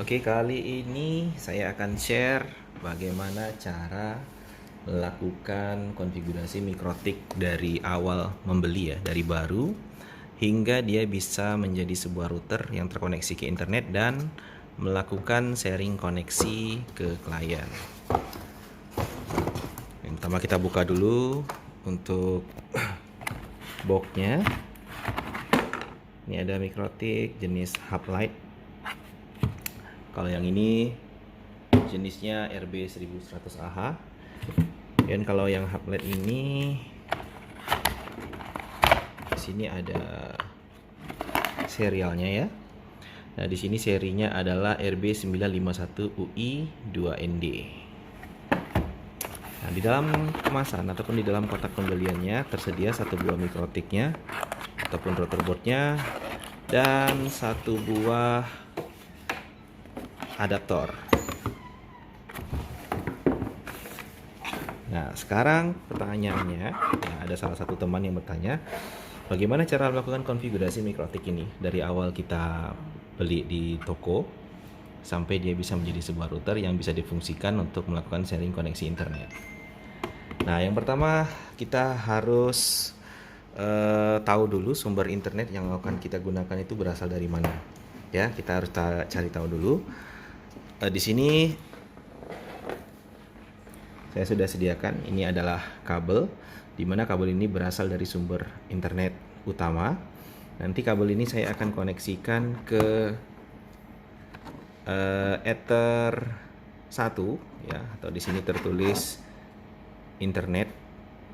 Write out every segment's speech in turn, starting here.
Oke, kali ini saya akan share bagaimana cara melakukan konfigurasi mikrotik dari awal membeli ya, dari baru hingga dia bisa menjadi sebuah router yang terkoneksi ke internet dan melakukan sharing koneksi ke klien. Yang pertama kita buka dulu untuk boxnya. Ini ada mikrotik jenis hub light. Kalau yang ini jenisnya RB1100AH. Dan kalau yang hub LED ini di sini ada serialnya ya. Nah, di sini serinya adalah RB951UI2ND. Nah, di dalam kemasan ataupun di dalam kotak pembeliannya tersedia satu buah mikrotiknya ataupun router boardnya dan satu buah adaptor. Nah, sekarang pertanyaannya, ya, ada salah satu teman yang bertanya, bagaimana cara melakukan konfigurasi mikrotik ini dari awal kita beli di toko sampai dia bisa menjadi sebuah router yang bisa difungsikan untuk melakukan sharing koneksi internet. Nah, yang pertama kita harus tahu dulu sumber internet yang akan kita gunakan itu berasal dari mana. Ya, kita harus cari tahu dulu. Di sini saya sudah sediakan, ini adalah kabel, di mana kabel ini berasal dari sumber internet utama. Nanti kabel ini saya akan koneksikan ke Ether 1 ya, atau di sini tertulis internet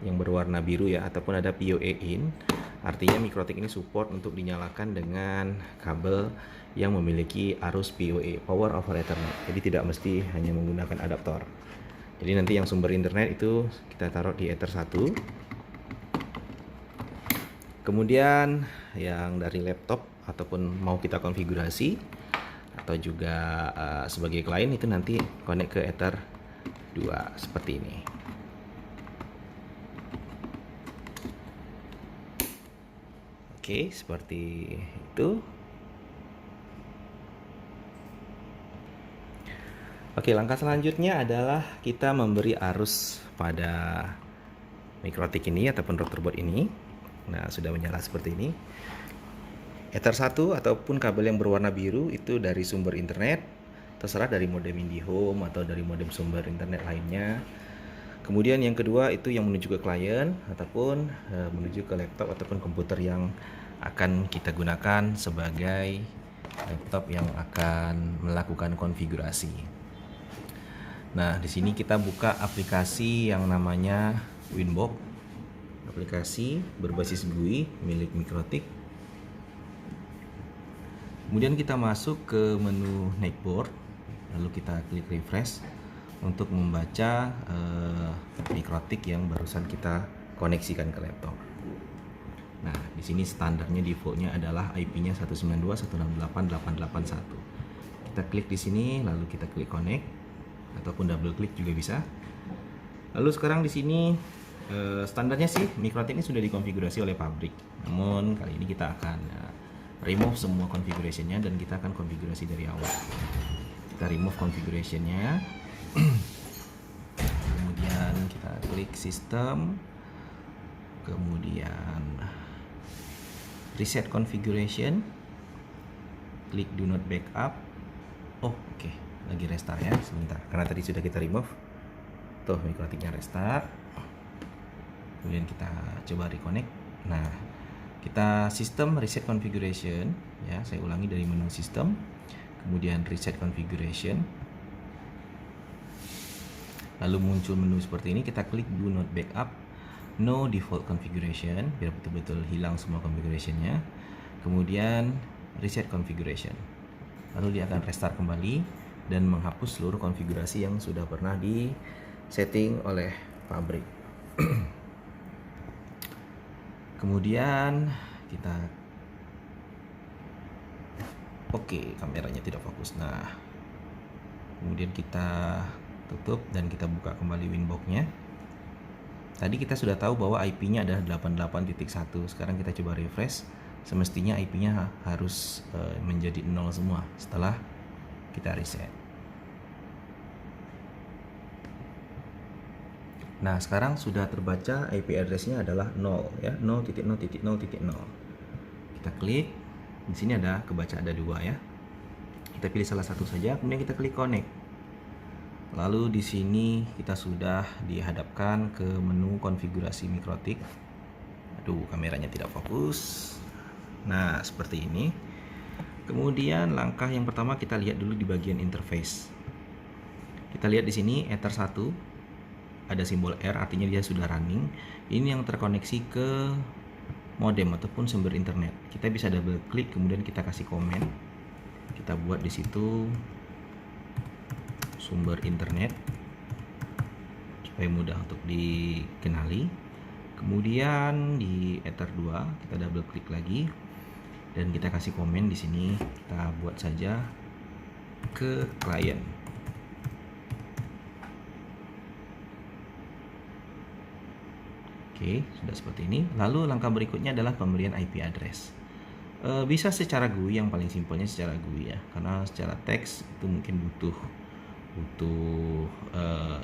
yang berwarna biru ya, ataupun ada PoE in. Artinya mikrotik ini support untuk dinyalakan dengan kabel yang memiliki arus PoE, Power over Ethernet. Jadi tidak mesti hanya menggunakan adaptor. Jadi nanti yang sumber internet itu kita taruh di Ether 1. Kemudian yang dari laptop ataupun mau kita konfigurasi atau juga sebagai klien itu nanti connect ke Ether 2 seperti ini. Oke, seperti itu. Oke, langkah selanjutnya adalah kita memberi arus pada mikrotik ini ataupun router board ini. Nah, sudah menyala seperti ini. Ether 1 ataupun kabel yang berwarna biru itu dari sumber internet, terserah dari modem IndiHome atau dari modem sumber internet lainnya. Kemudian yang kedua itu yang menuju ke klien ataupun menuju ke laptop ataupun komputer yang akan kita gunakan sebagai laptop yang akan melakukan konfigurasi. Nah, di sini kita buka aplikasi yang namanya Winbox. Aplikasi berbasis GUI milik mikrotik. Kemudian kita masuk ke menu Netboard, lalu kita klik refresh untuk membaca mikrotik yang barusan kita koneksikan ke laptop. Nah, di sini standarnya defaultnya adalah IP-nya 192.168.881. Kita klik di sini, lalu kita klik connect ataupun double klik juga bisa. Lalu sekarang di sini standarnya sih mikrotik ini sudah dikonfigurasi oleh pabrik. Namun kali ini kita akan remove semua configuration-nya dan kita akan konfigurasi dari awal. Kita remove configuration-nya. Kemudian kita klik sistem, kemudian reset configuration, klik do not backup. Oke, lagi restart ya, sebentar karena tadi sudah kita remove. Tuh, mikrotiknya restart. Kemudian kita coba reconnect. Nah, kita sistem reset configuration ya, saya ulangi dari menu sistem, kemudian reset configuration. Lalu muncul menu seperti ini, kita klik do not backup, no default configuration, biar betul-betul hilang semua configuration-nya. Kemudian reset configuration. Lalu dia akan restart kembali dan menghapus seluruh konfigurasi yang sudah pernah di setting oleh pabrik. Kemudian kita kameranya tidak fokus. Nah, kemudian kita tutup dan kita buka kembali Winbox-nya. Tadi kita sudah tahu bahwa IP-nya adalah 88.1. Sekarang kita coba refresh. Semestinya IP-nya harus menjadi 0 semua setelah Kita reset. Nah, sekarang sudah terbaca IP address-nya adalah 0 ya, 0.0.0.0. Kita klik. Di sini ada kebaca ada 2 ya. Kita pilih salah satu saja, kemudian kita klik connect. Lalu di sini kita sudah dihadapkan ke menu konfigurasi mikrotik. Aduh, kameranya tidak fokus. Nah, seperti ini. Kemudian langkah yang pertama kita lihat dulu di bagian interface. Kita lihat di sini Ether 1 ada simbol R, artinya dia sudah running. Ini yang terkoneksi ke modem ataupun sumber internet. Kita bisa double klik, kemudian kita kasih komen. Kita buat di situ sumber internet supaya mudah untuk dikenali. Kemudian di Ether 2 kita double klik lagi dan kita kasih komen di sini. Kita buat saja ke klien. Oke, sudah seperti ini. Lalu langkah berikutnya adalah pemberian IP address. Bisa secara GUI, yang paling simpelnya secara GUI ya, karena secara teks itu mungkin butuh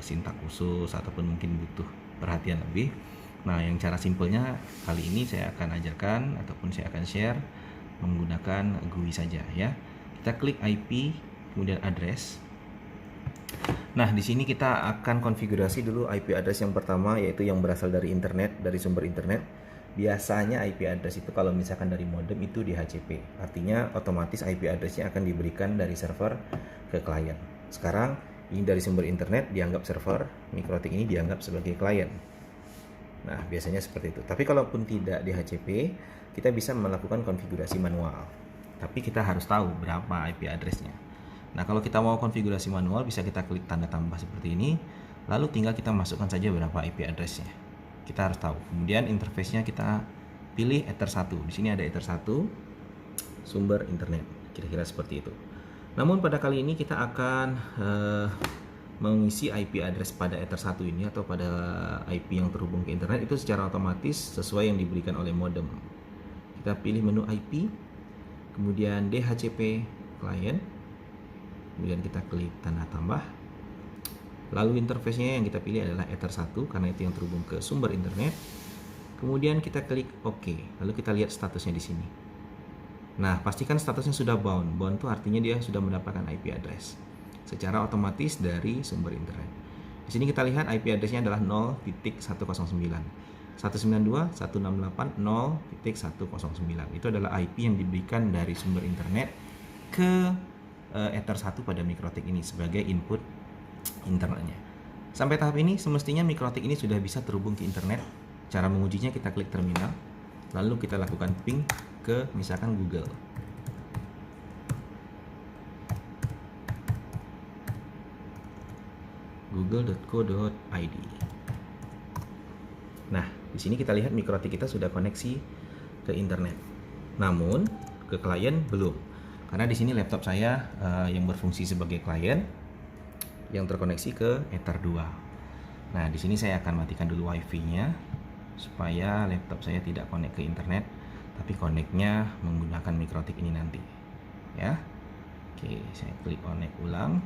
sintak khusus ataupun mungkin butuh perhatian lebih. Nah, yang cara simpelnya kali ini saya akan ajarkan ataupun saya akan share menggunakan GUI saja ya. Kita klik IP kemudian address. Nah, di sini kita akan konfigurasi dulu IP address yang pertama, yaitu yang berasal dari internet, dari sumber internet. Biasanya IP address itu kalau misalkan dari modem itu di HCP, artinya otomatis IP address-nya akan diberikan dari server ke klien. Sekarang ini dari sumber internet dianggap server, mikrotik ini dianggap sebagai klien. Nah, biasanya seperti itu. Tapi kalaupun tidak di HCP, kita bisa melakukan konfigurasi manual. Tapi kita harus tahu berapa IP address-nya. Nah, kalau kita mau konfigurasi manual, bisa kita klik tanda tambah seperti ini, lalu tinggal kita masukkan saja berapa IP address-nya. Kita harus tahu. Kemudian interface-nya kita pilih Ether 1. Di sini ada Ether 1 sumber internet. Kira-kira seperti itu. Namun pada kali ini kita akan mengisi IP address pada Ether 1 ini atau pada IP yang terhubung ke internet itu secara otomatis sesuai yang diberikan oleh modem. Kita pilih menu IP, kemudian DHCP client, kemudian kita klik tanda tambah. Lalu interface-nya yang kita pilih adalah Ether 1 karena itu yang terhubung ke sumber internet. Kemudian kita klik OK. Lalu kita lihat statusnya di sini. Nah, pastikan statusnya sudah bound. Bound itu artinya dia sudah mendapatkan IP address secara otomatis dari sumber internet. Di sini kita lihat IP address-nya adalah 0.109. 192.168.0.109. Itu adalah IP yang diberikan dari sumber internet ke Ether 1 pada mikrotik ini sebagai input internetnya. Sampai tahap ini semestinya mikrotik ini sudah bisa terhubung ke internet. Cara mengujinya kita klik terminal, lalu kita lakukan ping ke misalkan Google. google.co.id. Nah, di sini kita lihat mikrotik kita sudah koneksi ke internet. Namun ke klien belum. Karena di sini laptop saya yang berfungsi sebagai klien yang terkoneksi ke Ether 2. Nah, di sini saya akan matikan dulu WiFi-nya supaya laptop saya tidak connect ke internet, tapi connect-nya menggunakan mikrotik ini nanti. Ya. Oke, saya klik connect ulang.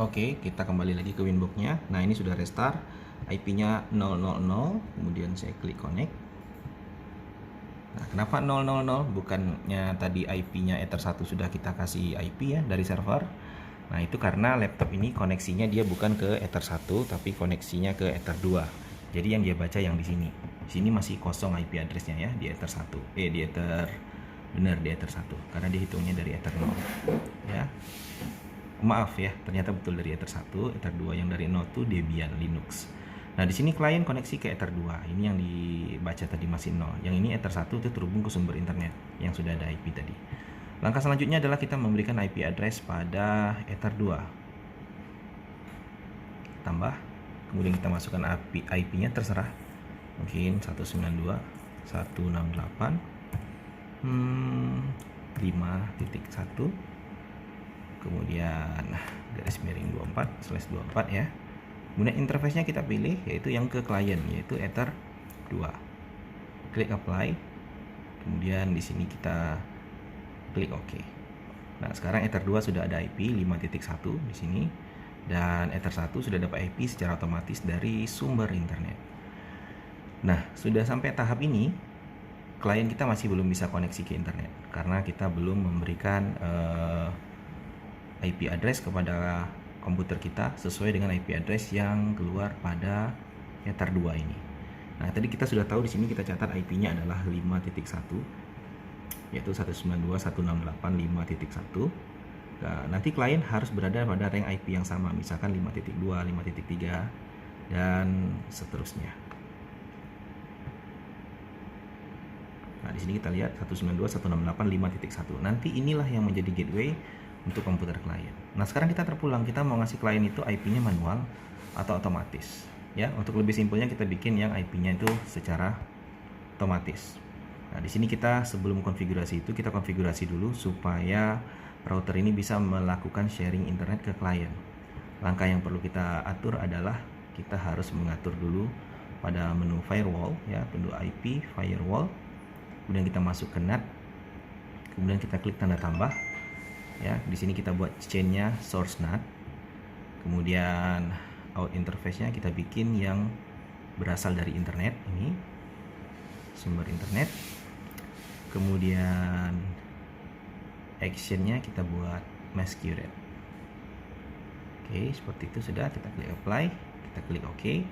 Oke, kita kembali lagi ke Winbox-nya. Nah, ini sudah restart. IP-nya 000, kemudian saya klik connect. Nah, kenapa 000? Bukannya tadi IP-nya Ether 1 sudah kita kasih IP ya dari server. Nah, itu karena laptop ini koneksinya dia bukan ke Ether 1 tapi koneksinya ke Ether 2. Jadi yang dia baca yang di sini. Di sini masih kosong IP address-nya ya di Ether 1. Di Ether benar di Ether 1 karena dihitungnya dari Ether 0. Ya. Maaf ya, ternyata betul dari Ether 1, Ether 2 yang dari 0 itu Debian Linux. Nah, di sini klien koneksi ke Ether 2. Ini yang dibaca tadi masih 0. Yang ini Ether 1 itu terhubung ke sumber internet yang sudah ada IP tadi. Langkah selanjutnya adalah kita memberikan IP address pada Ether 2. Tambah, kemudian kita masukkan IP-nya terserah. Mungkin 192.168 5.1 kemudian garis miring 24/24 ya. Kemudian interface-nya kita pilih yaitu yang ke klien, yaitu Ether 2. Klik apply. Kemudian di sini kita klik OK. Nah, sekarang Ether 2 sudah ada IP 5.1 di sini dan Ether 1 sudah dapat IP secara otomatis dari sumber internet. Nah, sudah sampai tahap ini, klien kita masih belum bisa koneksi ke internet karena kita belum memberikan IP address kepada komputer kita sesuai dengan IP address yang keluar pada Ether 2 ini. Nah, tadi kita sudah tahu di sini kita catat IP-nya adalah 5.1 yaitu 192.168.5.1. Nah, nanti klien harus berada pada rank IP yang sama, misalkan 5.2, 5.3 dan seterusnya. Nah, di sini kita lihat 192.168.5.1. Nanti inilah yang menjadi gateway untuk komputer klien. Nah, sekarang kita terpulang, kita mau ngasih klien itu IP-nya manual atau otomatis. Ya, untuk lebih simpelnya kita bikin yang IP-nya itu secara otomatis. Nah, di sini kita sebelum konfigurasi itu kita konfigurasi dulu supaya router ini bisa melakukan sharing internet ke klien. Langkah yang perlu kita atur adalah kita harus mengatur dulu pada menu firewall, ya, menu IP firewall. Kemudian kita masuk ke NAT. Kemudian kita klik tanda tambah. Ya, di sini kita buat chain-nya source NAT. Kemudian out interface-nya kita bikin yang berasal dari internet ini, sumber internet. Kemudian action-nya kita buat masquerade. Oke, seperti itu sudah, kita klik apply, kita klik OK.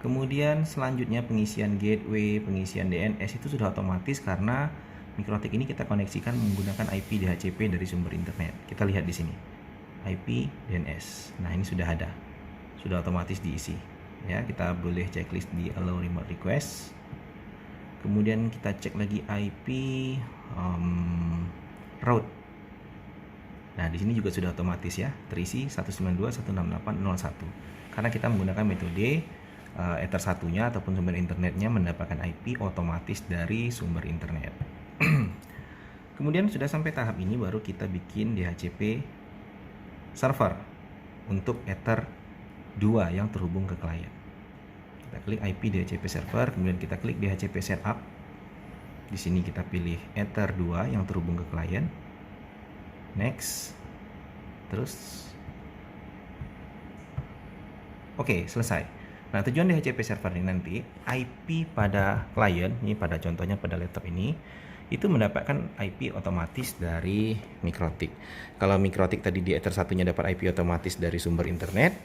Kemudian selanjutnya pengisian gateway, pengisian DNS itu sudah otomatis karena Mikrotik ini kita koneksikan menggunakan IP DHCP dari sumber internet. Kita lihat di sini. IP DNS. Nah, ini sudah ada. Sudah otomatis diisi. Ya, kita boleh checklist di allow remote request. Kemudian kita cek lagi IP route. Nah, di sini juga sudah otomatis ya, terisi 192.168.01. Karena kita menggunakan metode Ether satunya ataupun sumber internetnya mendapatkan IP otomatis dari sumber internet. Kemudian sudah sampai tahap ini baru kita bikin DHCP server untuk Ether 2 yang terhubung ke klien. Kita klik IP DHCP server, kemudian kita klik DHCP setup. Di sini kita pilih Ether 2 yang terhubung ke klien. Next. Terus oke, selesai. Nah, tujuan DHCP server ini nanti IP pada klien, ini pada contohnya pada laptop ini, itu mendapatkan IP otomatis dari Mikrotik. Kalau Mikrotik tadi di Ether satunya dapat IP otomatis dari sumber internet,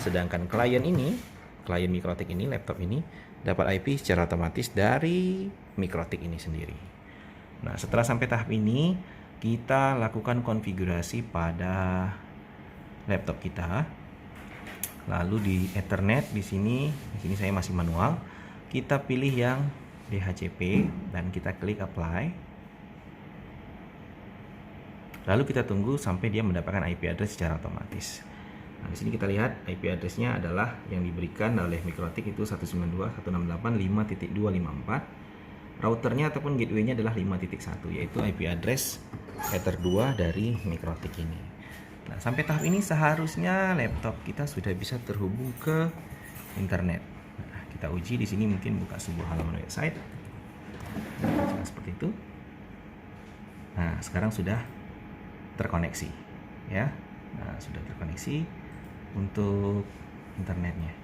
sedangkan klien ini, klien Mikrotik ini, laptop ini dapat IP secara otomatis dari Mikrotik ini sendiri. Nah, setelah sampai tahap ini, kita lakukan konfigurasi pada laptop kita. Lalu di Ethernet di sini saya masih manual. Kita pilih yang DHCP dan kita klik apply. Lalu kita tunggu sampai dia mendapatkan IP address secara otomatis. Nah, di sini kita lihat IP address-nya adalah yang diberikan oleh Mikrotik itu 192.168.5.254. Routernya ataupun gateway-nya adalah 5.1, yaitu IP address Ether 2 dari Mikrotik ini. Nah, sampai tahap ini seharusnya laptop kita sudah bisa terhubung ke internet. Nah, kita uji di sini, mungkin buka sebuah halaman website. Seperti itu. Nah, sekarang sudah terkoneksi, ya. Nah, sudah terkoneksi untuk internetnya.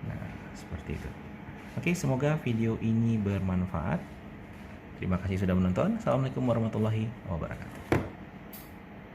Nah, seperti itu. Oke, semoga video ini bermanfaat. Terima kasih sudah menonton. Assalamualaikum warahmatullahi wabarakatuh.